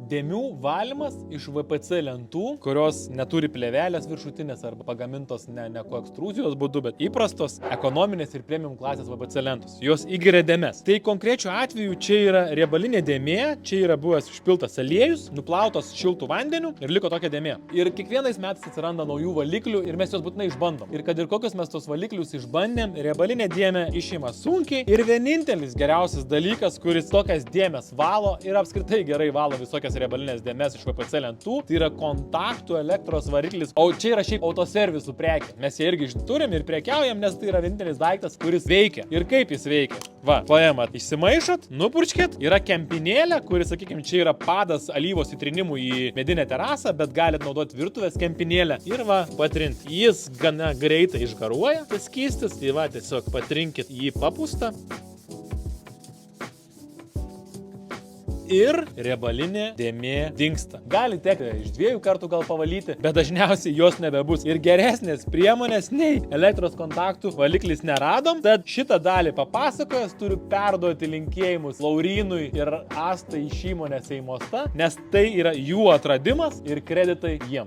Dėmių valymas iš VPC lentų, kurios neturi plėvelės viršutinės arba pagamintos ne koekstruzijos būdu, bet įprastos ekonominės ir premium klasės VPC lentos. Jos įgeria dėmes. Tai konkrečiu atveju čia yra riebalinė dėmė, čia yra buvęs užpiltas aliejus, nuplautos šiltų vandeniu ir liko tokia dėmė. Ir kiekvienais metais atsiranda naujų valiklių ir mes juos būtinai išbandom. Ir kad ir kokius mes tos valiklius išbandėm, riebalinė dėmė išima sunkiai ir vienintelis geriausias dalykas, kuris tokias dėmes valo ir apskritai gerai valo visokias riebalinės dėmes iš VPC lentų, tai yra kontaktų elektros variklis. O čia yra šiaip autoservisų prekė. Mes jie irgi turim ir prekiaujam, nes tai yra vienintelis daiktas, kuris veikia. Ir kaip jis veikia? Va, paėmat, išsimaišot, nupurčkit, yra kempinėlė, kuris, sakykime, čia yra padas alyvos įtrinimų į medinę terasą, bet galit naudoti virtuvės kempinėlę ir va, patrint. Jis gana greitai išgaruoja, tas skystis, tai va, tiesiog patrinkit jį papūstą. Ir riebalinė dėmė dingsta. Gali tekti iš 2 kartų gal pavalyti, bet dažniausiai jos nebebus. Ir geresnės priemonės nei elektros kontaktų valiklis neradom, tad šitą dalį papasakojęs turiu perduoti linkėjimus Laurynui ir Astai iš įmonės Seimosta, nes tai yra jų atradimas ir kreditai jiems.